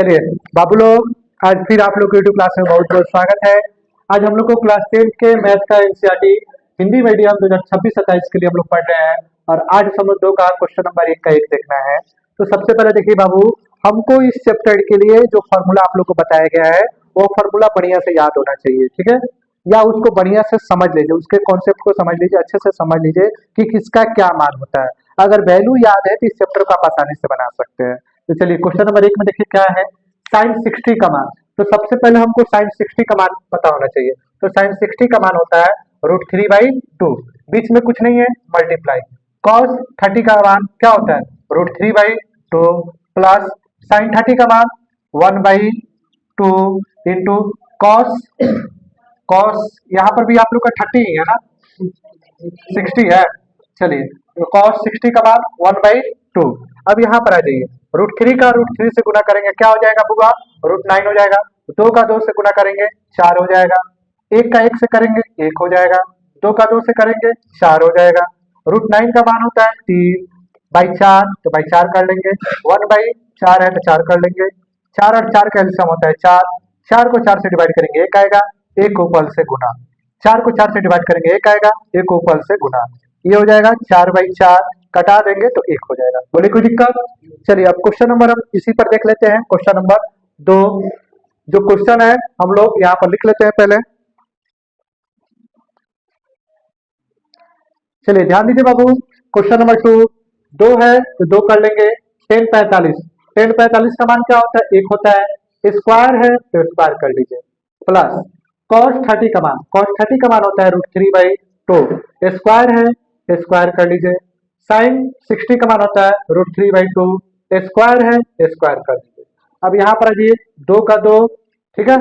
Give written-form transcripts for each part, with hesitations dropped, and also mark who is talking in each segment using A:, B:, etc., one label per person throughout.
A: चलिए बाबू लोग, आज फिर आप लोग को यूट्यूब क्लास में बहुत बहुत स्वागत है। आज हम लोग को क्लास 10 के मैथ का एनसीईआरटी हिंदी मीडियम 2026-27 के लिए हम लोग पढ़ रहे हैं और आज समझ 2 का क्वेश्चन नंबर 1 का 1 देखना है। तो सबसे पहले देखिए बाबू, हमको इस चैप्टर के लिए जो फॉर्मूला आप लोग को बताया गया है वो फॉर्मूला बढ़िया से याद होना चाहिए, ठीक है, या उसको बढ़िया से समझ लीजिए, उसके कॉन्सेप्ट को समझ लीजिए, अच्छे से समझ लीजिए कि किसका क्या मान होता है। अगर वैल्यू याद है तो इस चैप्टर को आप आसानी से बना सकते हैं। तो चलिए क्वेश्चन नंबर 1 में देखिए क्या है, साइन 60 का मान। तो सबसे पहले हमको साइन 60 का मान पता होना चाहिए। तो साइन 60 का मान होता है √3/2, बीच में कुछ नहीं है, मल्टीप्लाई। कॉस 30 का मान क्या होता है, √3/2 प्लस साइन 30 का मान 1/2 इंटू कॉस, यहाँ पर भी आप लोग का 30 ही है ना, 60 है। चलिए तो कॉस 60 का मान 1/2। अब यहाँ पर आ जाइए, √3 का √3 से गुना करेंगे क्या हो जाएगा बुआ, √9 हो जाएगा। 2 का 2 से गुना करेंगे 4 हो जाएगा। 1 का 1 से करेंगे 1 हो जाएगा। 2 का 2 से करेंगे 4 हो जाएगा। √9 का मान होता है 3/4, तो बाई 4 कर लेंगे। 1/4 है तो 4 कर लेंगे। 4 और 4 का एलसीएम होता है 4। 4 को 4 से डिवाइड करेंगे 1 आएगा, 1 को ऊपर से गुना। 4 को 4 से डिवाइड करेंगे 1 आएगा, 1 को ऊपर से गुना। ये हो जाएगा 4/4, कटा देंगे तो 1 हो जाएगा। बोले कोई दिक्कत? चलिए अब क्वेश्चन नंबर हम इसी पर देख लेते हैं, क्वेश्चन नंबर 2। जो क्वेश्चन है हम लोग यहाँ पर लिख लेते हैं पहले। चलिए ध्यान दीजिए बाबू, क्वेश्चन नंबर 2 है तो 2 कर लेंगे। 10/45 का मान क्या होता है, 1 होता है। स्क्वायर है तो स्क्वायर कर लीजिए, प्लस cos 30 का मान, cos 30 का मान होता है √3/2, स्क्वायर है स्क्वायर कर लीजिए। साइन 60 का मान होता है √3/2, स्क्वायर है स्क्वायर कर लीजिए। अब यहाँ पर आ जाइए, 2 का 2, ठीक है,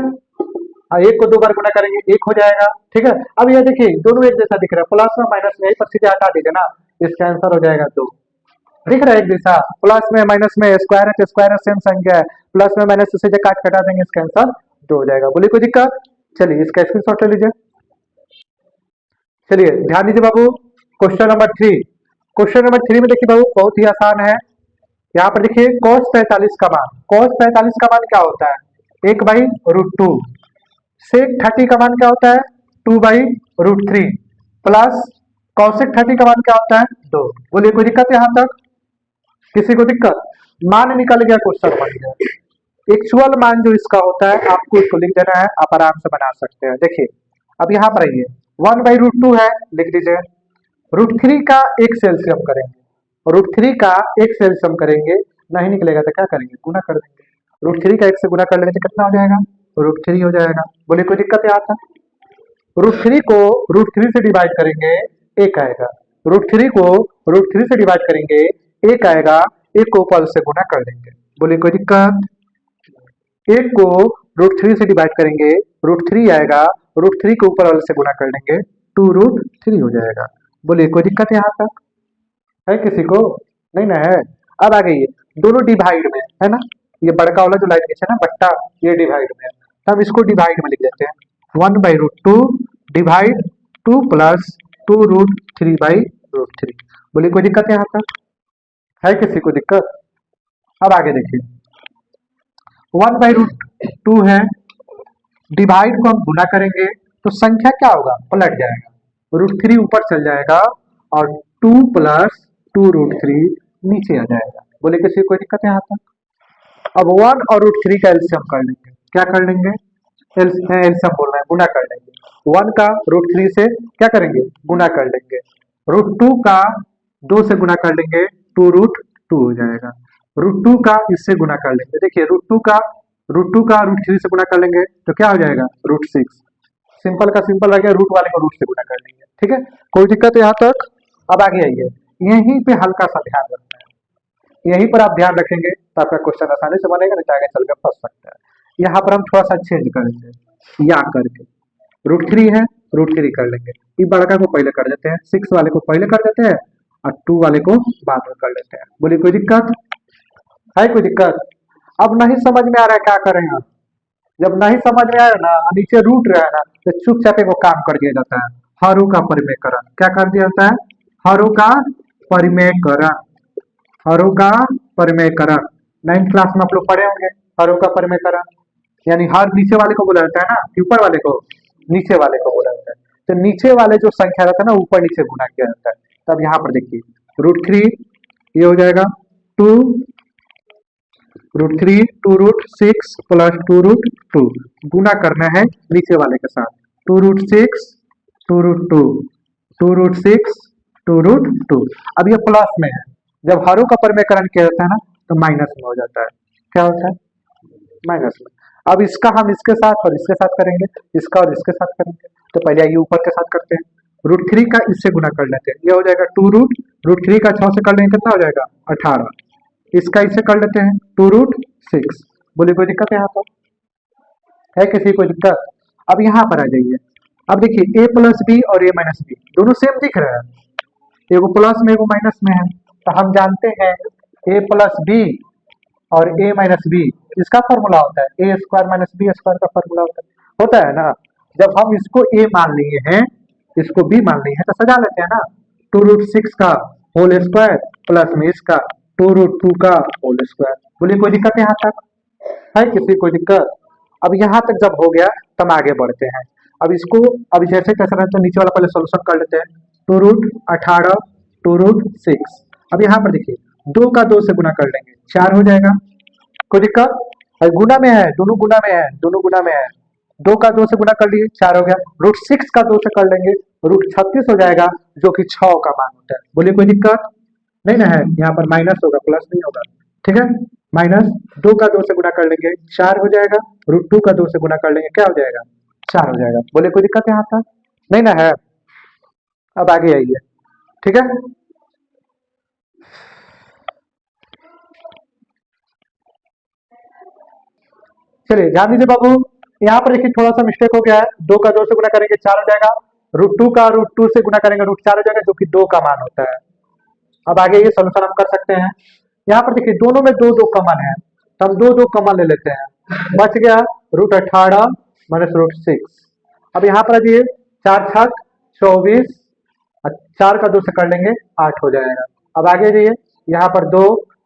A: 1 को 2 बार गुना करेंगे 1 हो जाएगा, ठीक है। अब ये देखिए दोनों एक जैसा दिख रहा है, प्लस में माइनस में, यही पर सीधे हटा दीजिए ना, इसका आंसर हो जाएगा 2। दिख रहा है एक जैसा, प्लस में माइनस में, स्क्वायर है तो स्क्वायर है, सेम संख्या है, प्लस में माइनस से काट कटा देंगे, इसका आंसर 2 हो जाएगा। बोलिए कोई दिक्कत? चलिए इसका स्क्रीनशॉट ले लीजिए। चलिए ध्यान दीजिए बाबू, क्वेश्चन नंबर 3। क्वेश्चन नंबर 3 में देखिए बाबू बहुत ही आसान है। यहाँ पर देखिए cos 45 का मान, cos 45 का मान क्या होता है, 1/√2। sec 30 का मान क्या होता है, 2/√3 प्लस cosec 30 का मान क्या होता है, 2। बोलिए कोई दिक्कत है यहाँ तक? किसी को दिक्कत? मान निकल गया, क्वेश्चन बन गया। एक्चुअल मान जो इसका होता है आपको इसको लिख देना है, आप आराम से बना सकते हैं। देखिए अब यहाँ पर आइए, 1/√2 है, लिख दीजिए। √3 का एक से एलसीएम करेंगे, √3 का एक से एलसीएम करेंगे, नहीं निकलेगा तो क्या करेंगे, गुना कर देंगे। √3 का 1 से गुना कर लेंगे तो कितना हो जाएगा, √3 हो जाएगा। बोलिए कोई दिक्कत है आता? √3 को √3 से डिवाइड करेंगे 1 आएगा, √3 को √3 से डिवाइड करेंगे 1 आएगा, 1 को ऊपर से गुना कर लेंगे। बोलिए कोई दिक्कत? 1 को √3 से डिवाइड करेंगे, √3 आएगा, √3 के ऊपर वाले से गुना कर लेंगे, 2√3 हो जाएगा। बोलिए कोई दिक्कत यहाँ तक है किसी को? नहीं ना है। अब आ गई, दोनों डिवाइड में है ना, ये बड़का वाला जो लाइन नीचे ना बट्टा, ये डिवाइड में है, तो हम इसको डिवाइड में लिख देते हैं। 1/√2 डिवाइड 2 प्लस 2√3/√3। बोलिए कोई दिक्कत यहाँ तक है किसी को दिक्कत? अब आगे देखिए, 1/√2 है, डिवाइड को हम गुना करेंगे तो संख्या क्या होगा, पलट जाएगा, √3 ऊपर चल जाएगा और 2 प्लस 2√3 नीचे आ जाएगा। बोले किसी कोई दिक्कत है यहाँ तक? अब 1 और √3 का एलसीएम कर लेंगे, क्या कर लेंगे, एलसीएम बोल रहे हैं, गुना कर लेंगे। 1 का √3 से क्या करेंगे, गुना कर लेंगे। √2 का 2 से गुना कर लेंगे, 2√2 हो जाएगा। √2 का इससे गुना कर लेंगे, देखिए √2 का √3 से गुना कर लेंगे तो क्या हो जाएगा, √6। सिंपल का सिंपल रह गया, रूट वाले को रूट से गुना कर लेंगे, ठीक है। कोई दिक्कत है यहाँ तक? अब आगे आइए, यहीं पे हल्का सा ध्यान रखना है, यहीं पर आप ध्यान रखेंगे तो आपका क्वेश्चन आसानी से बनेगा, नहीं तो आगे चलकर फंस सकता है। यहाँ पर हम थोड़ा सा चेंज करेंगे, या करके √3 है, √3 कर लेंगे, ये बड़का को पहले कर देते हैं, 6 वाले को पहले कर देते हैं और 2 वाले को बाद में कर लेते हैं। बोलिए कोई दिक्कत है? कोई दिक्कत? अब नहीं समझ में आ रहा है क्या करें आप? जब नहीं समझ में आया ना, नीचे रूट रहा है ना, तो चुपचाप वो काम कर दिया जाता है, हरू का परिमेयकरण। क्या कर दिया जाता है, हरू का परिमेयकरण, हरू का परिमेयकरण। 9th क्लास में आप लोग पढ़े होंगे, हरों का परिमेयकरण, यानी हर नीचे वाले को बोला जाता है ना, कि ऊपर वाले को, नीचे वाले को बोला जाता है। तो नीचे वाले जो संख्या रहता है ना, ऊपर नीचे गुना किया जाता है। तब यहाँ पर देखिए √3 ये हो जाएगा 2 √3 2√6 प्लस 2√2, गुना करना है नीचे वाले के साथ। 2√6 2√2 2√6 2√2। अब ये प्लस में है, जब हरों का परिमेयकरण किया जाता है ना तो माइनस में हो जाता है। क्या होता है? माइनस में। अब इसका हम इसके साथ और इसके साथ करेंगे, इसका और इसके साथ करेंगे। तो पहले आइए ऊपर के साथ करते हैं। √3 का इससे गुना कर लेते हैं, ये हो जाएगा 2√3 का 6 से कर लेंगे कितना हो जाएगा 18। इसका इससे कर लेते हैं 2√6। बोलिए कोई दिक्कत है यहाँ पर? है किसी कोई दिक्कत? अब यहाँ पर आ जाइए। अब देखिए a प्लस बी और a माइनस बी दोनों सेम दिख रहे हैं, एगो प्लस में एगो माइनस में है। तो हम जानते हैं a प्लस बी और a माइनस बी, इसका फॉर्मूला होता है a² माइनस बी² का फॉर्मूला होता है ना। जब हम इसको a मान लिए हैं, इसको b मान लिए हैं, तो सजा लेते हैं ना। 2√6 का होल स्क्वायर प्लस में इसका 2√2 का होल स्क्वायर। बोलिए कोई दिक्कत है यहाँ तक? है किसी कोई दिक्कत? अब यहाँ तक जब हो गया तब आगे बढ़ते हैं। अब इसको अब जैसे कैसे रहते हैं, नीचे वाला पहले सोल्यूशन कर लेते हैं। 2√18 2√6। अब यहाँ पर देखिए 2 का 2 से गुना कर लेंगे 4 हो जाएगा। कोई दिक्कत? गुना में है, दोनों गुना में है, दोनों गुना में है। 2 का 2 से गुना कर लिए 4 हो गया। √6 का 2 से कर लेंगे √36 हो जाएगा, जो कि 6 का मान होता है। बोलिए कोई दिक्कत नहीं ना है? यहाँ पर माइनस होगा, प्लस नहीं होगा। ठीक है, माइनस 2 का 2 से गुना कर लेंगे 4 हो जाएगा। √2 का 2 से गुना कर लेंगे क्या हो जाएगा 4 हो जाएगा। बोलिए कोई दिक्कत यहाँ तक? नहीं ना है? अब आगे आइए। ठीक है, चलिए ध्यान दीजिए बाबू, यहाँ पर देखिए थोड़ा सा मिस्टेक हो गया है। 2 का 2 से गुना करेंगे 4 हो जाएगा। √2 का √2 से गुना करेंगे √4 हो जाएगा, जो कि 2 का मान होता है। अब आगे ये सोल्यूशन हम कर सकते हैं। यहाँ पर देखिए दोनों में 2 2 कॉमन है, तो हम 2 2 कॉमन ले लेते हैं। बच गया √18 माइनस √6। अब यहाँ पर आइए 4 छक 24, 4 का 2 से कर लेंगे 8 हो जाएगा। अब आगे जाइए, यहाँ पर 2।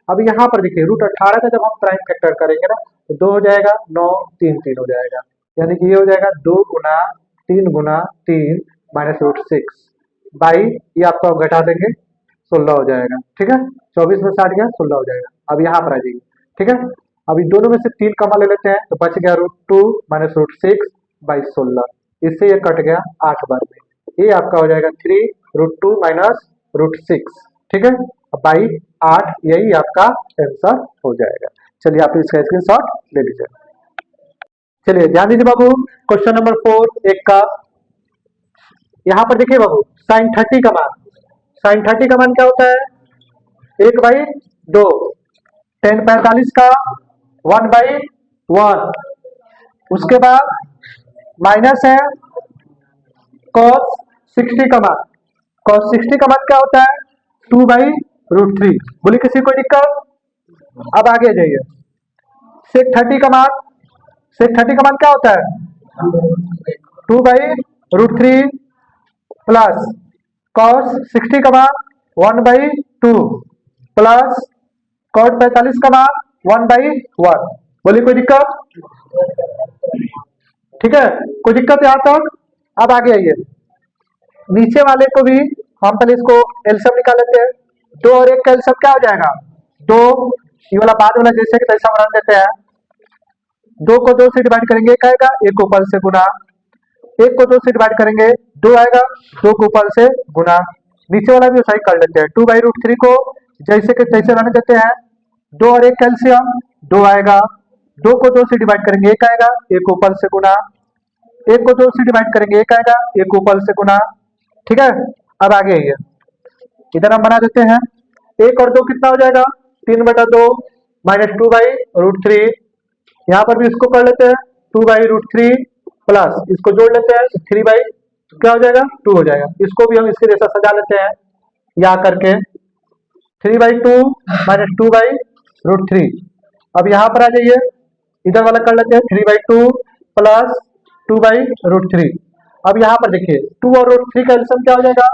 A: अब यहाँ पर देखिए √18 का जब हम प्राइम फैक्टर करेंगे ना तो 2 हो जाएगा 9 3 3 हो जाएगा, यानी कि ये हो जाएगा 2 गुना 3 गुना 3 माइनस √6 बाई, ये आपको अब घटा देंगे 16 हो जाएगा। ठीक है, 24 में 60 गया 16 हो जाएगा। अब यहाँ पर आ जाइए। ठीक है, अब इन दोनों में से 3 कमा ले लेते हैं, तो बच गया √2 माइनस √6 बाई 16। इससे ये कट गया 8 बार में, ये आपका हो जाएगा 3 √2 माइनस √6। ठीक है, बाई 8, यही आपका आंसर हो जाएगा। चलिए आप इसका स्क्रीनशॉट ले लीजिए। चलिए ध्यान दीजिए बाबू, क्वेश्चन नंबर 4 एक का। यहाँ पर देखिए बाबू sin 30 का मान, sin 30 का मान क्या होता है 1/2। tan 45 का 1/1। उसके बाद माइनस है cos 60 का मान, cos 60 का मान क्या होता है 2/√3। बोलिए किसी कोई दिक्कत? अब आगे जाइए। sec 30 का मान, sec 30 का मान क्या होता है 2/√3 प्लस cos 60 का मान 1/2 प्लस cot 45 का मान 1/1। बोलिए कोई दिक्कत? ठीक है, कोई दिक्कत यहाँ तक? अब आगे आइए, नीचे वाले को भी हम पहले इसको एलसीएम निकाल लेते हैं। 2 और 1 का एलसीएम क्या हो जाएगा 2, ये वाला बाद वाला जैसे कि तैसा बना देते हैं। 2 को 2 से डिवाइड करेंगे 1 आएगा, 1 को ऊपर से गुना। 1 को 2 से डिवाइड करेंगे 2 आएगा, 2 को ऊपर से गुना। नीचे वाला भी सही कर लेते हैं। 2/√3 को जैसे कि तैसे रहने देते हैं। 2 और 1 कैल्शियम 2 आएगा, 2 को 2 से डिवाइड करेंगे 1 आएगा, 1 को ऊपर से गुना। 1 को 2 से डिवाइड करेंगे 1 आएगा, 1 को ऊपर से गुना। ठीक है, अब आगे आइए, इधर हम बना देते हैं। 1 और 2 कितना हो जाएगा 3/2 माइनस 2/√3। यहाँ पर भी इसको कर लेते हैं 2/√3 प्लस इसको जोड़ लेते हैं 3 क्या हो जाएगा 2 हो जाएगा। इसको भी हम इसके जैसा सजा लेते हैं, या करके 3/2 माइनस 2/√3। अब यहाँ पर आ जाइए, इधर वाला कर लेते हैं 3/2 प्लस 2/√3। अब यहाँ पर देखिए 2 और √3 का एलसीएम क्या हो जाएगा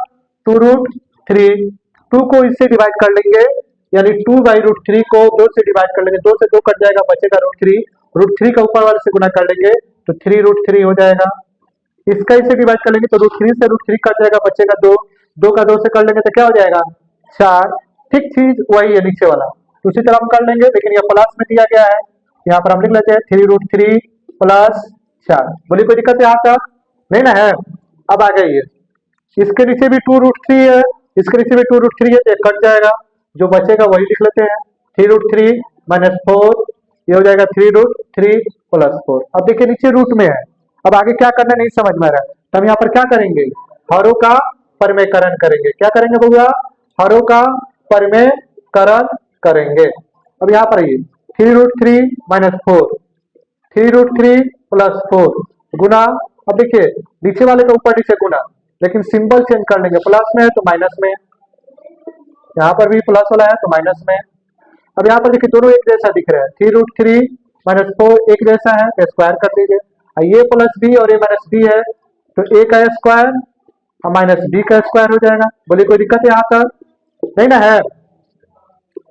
A: 2√3। 2 को इससे डिवाइड कर लेंगे यानी 2/√3 को 2 से डिवाइड कर लेंगे, 2 से 2 कट जाएगा, बचेगा √3 का ऊपर वाले से गुना कर लेंगे तो 3√3 हो जाएगा। इसका इसे डिवाइड कर लेंगे तो √3 से √3 कट जाएगा, बचेगा 2, 2 का 2 से कर लेंगे तो क्या हो जाएगा 4। ठीक चीज वही है नीचे वाला, तो उसी तरह हम कर लेंगे, लेकिन ये प्लस में दिया गया है, यहाँ पर हम लिख लेते हैं 3√3 प्लस 4। बोलिए कोई दिक्कत है यहाँ तक नहीं ना है। अब आ गई है, इसके नीचे भी 2√3 है, इसके नीचे भी 2√3 है, तो कट जाएगा, जो बचेगा वही लिख लेते हैं 3√3 माइनस 4, ये हो जाएगा 3√3 प्लस 4। अब देखिए नीचे रूट में है, अब आगे क्या करना नहीं समझ में आ रहा है, तो हम यहाँ पर क्या करेंगे, हरों का परमेयकरण करेंगे। क्या करेंगे भैया, हरों का परमेयकरण करेंगे। अब यहाँ पर ये 3√3 माइनस 4, 3√3 प्लस 4 गुना, अब देखिए नीचे वाले का ऊपर नीचे गुना, लेकिन सिंबल चेंज कर लेंगे, प्लस में है तो माइनस में, यहाँ पर भी प्लस वाला है तो माइनस में। अब यहाँ पर देखिए दोनों एक जैसा दिख रहा है, 3√3 माइनस 4 एक जैसा है, तो स्क्वायर कर दीजिए, ये प्लस बी और ये माइनस बी है, तो ए का स्क्वायर और माइनस बी का स्क्वायर हो जाएगा। बोलिए कोई दिक्कत है यहाँ तक नहीं ना है,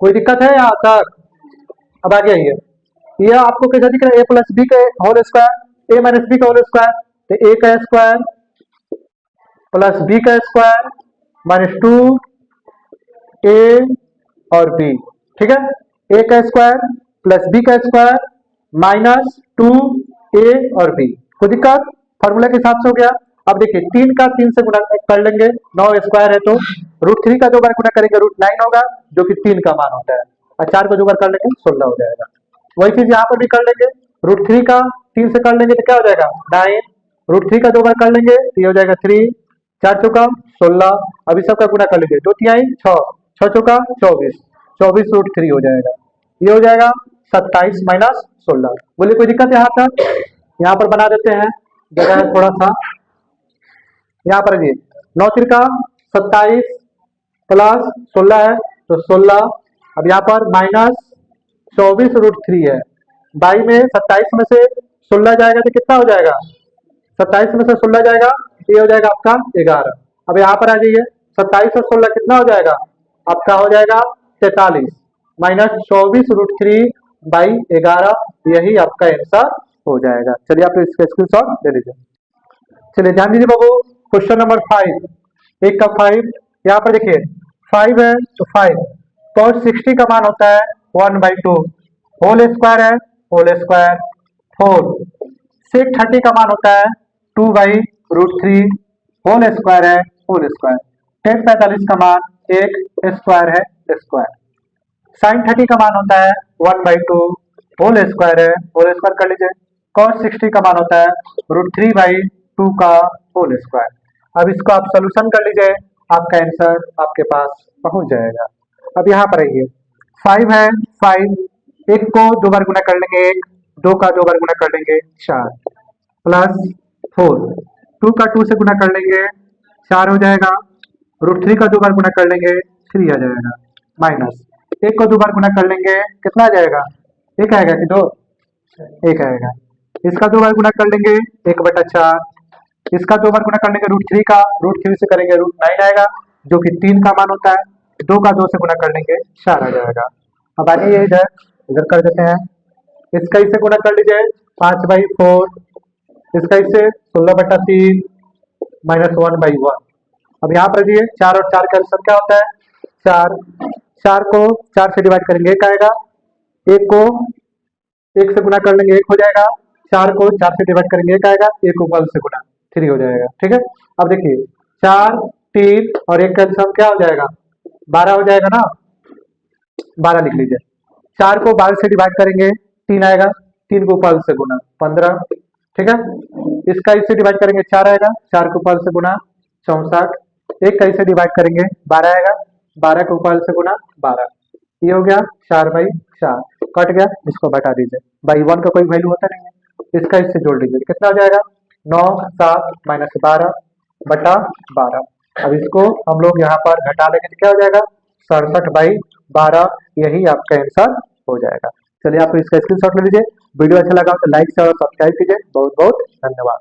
A: कोई दिक्कत है यहाँ तक। अब आगे आइए, ये आपको कैसा दिख रहा है, ए प्लस बी का होल स्क्वायर, ए माइनस बी का होल स्क्वायर, तो ए का स्क्वायर प्लस बी का स्क्वायर माइनस 2 ए और बी, ठीक है, ए का स्क्वायर प्लस बी का स्क्वायर माइनस 2 ए और बी। कोई दिक्कत, फॉर्मूला के हिसाब से हो गया। अब देखिए 3 का 3 से गुना कर लेंगे, 9 स्क्वायर है तो √3 का 2 बार गुना करेंगे √9 होगा, जो कि 3 का मान होता है, और 4 को 2 बार कर लेंगे 16 हो जाएगा। वही चीज यहाँ पर भी कर लेंगे, √3 का 3 से कर लेंगे तो क्या हो जाएगा 9, √3 का 2 बार कर लेंगे तो ये हो जाएगा 3, 4 चौका 16, अभी सबका गुना कर लीजिए, 2 तिहाई 6, 6 चौका 24, 24√3 हो जाएगा, ये हो जाएगा 27 माइनस 16। बोलिए कोई दिक्कत है यहाँ तक, यहाँ पर बना देते हैं जगह है थोड़ा सा, यहाँ पर जी 9 तिरका 27 प्लस 16 है तो 16, अब यहाँ पर माइनस 24√3 है, 22 में 27 में से 16 जाएगा तो कितना हो जाएगा, 27 में से 16 जाएगा, ये हो जाएगा आपका 11। अब यहाँ पर आ जाइए, 27 और 16 कितना हो जाएगा आपका, हो जाएगा 43 माइनस 24√3 बाई 11, यही आपका आंसर हो जाएगा। चलिए आप इसका स्क्रीनशॉट ले लीजिए। चलिए ध्यान दीजिए बाबू, क्वेश्चन नंबर 5, एक का 5, यहाँ पर देखिए 5 है तो 5 cos 60 का मान होता है 1/2, होल स्क्वायर है होल स्क्वायर 4, sec 30 का मान होता है 2/√3, होल स्क्वायर है होल स्क्वायर, tan 45 का मान 1 स्क्वायर है स्क्वायर, sin 30 का मान होता है 1/2, होल स्क्वायर है होल स्क्वायर कर लीजिए, cos 60 का मान होता है √3/2 का होल स्क्वायर। अब इसको आप सोल्यूशन कर लीजिए, आपका आंसर आपके पास पहुंच जाएगा। अब यहाँ पर आइए, 5 है 5, 1 को 2 बार गुना कर लेंगे 1, 2 का 2 बार गुना कर लेंगे 4, प्लस 4, 2 का 2 से गुना कर लेंगे 4 हो जाएगा, √3 का 2 बार गुना कर लेंगे 3 आ जाएगा, माइनस 1 को 2 बार गुना कर लेंगे कितना आ जाएगा, 1 आएगा कि 2, 1 आएगा, इसका 2 बार गुना कर लेंगे 1/4, इसका 2 बार गुना कर लेंगे √3 का, √3 से करेंगे √9 आएगा, जो कि 3 का मान होता है, 2 का 2 से गुना कर लेंगे 4 आ जाएगा। अब आइए इधर इधर कर देते हैं, इसका इससे गुना कर लीजिए 5/4, इसका इससे 16/3 माइनस 1/1। अब यहाँ पर दिए 4 और 4 का आंसर क्या होता है 4, 4 को 4 से डिवाइड करेंगे 1 आएगा, 1 को 1 से गुना कर लेंगे 1 हो जाएगा, 4 को 4 से डिवाइड करेंगे 1 आएगा, 1 को 1 से गुना 3 हो जाएगा, ठीक है। अब देखिए 4, 3 और 1 का आंसर क्या हो जाएगा 12 हो जाएगा ना, 12 लिख लीजिए, 4 को 12 से डिवाइड करेंगे 3 आएगा, 3 को 5 से गुना 15, ठीक है। इसका इससे डिवाइड करेंगे 4 आएगा, 4 को 5 से गुना 64, 1 का इससे डिवाइड करेंगे 12 आएगा, 12 को 5 से गुना 12, ये हो गया 4/4, कट गया, इसको बटा दीजिए, बाई 1 का कोई वैल्यू होता नहीं है, इसका इससे जोड़ लीजिए कितना हो जाएगा 9, 7 माइनस 12/12। अब इसको हम लोग यहाँ पर घटा लेंगे तो क्या हो जाएगा 67/12, यही आपका आंसर हो जाएगा। चलिए आप इसका स्क्रीनशॉट ले लीजिए, वीडियो अच्छा लगा तो लाइक शेयर और सब्सक्राइब कीजिए। बहुत बहुत धन्यवाद।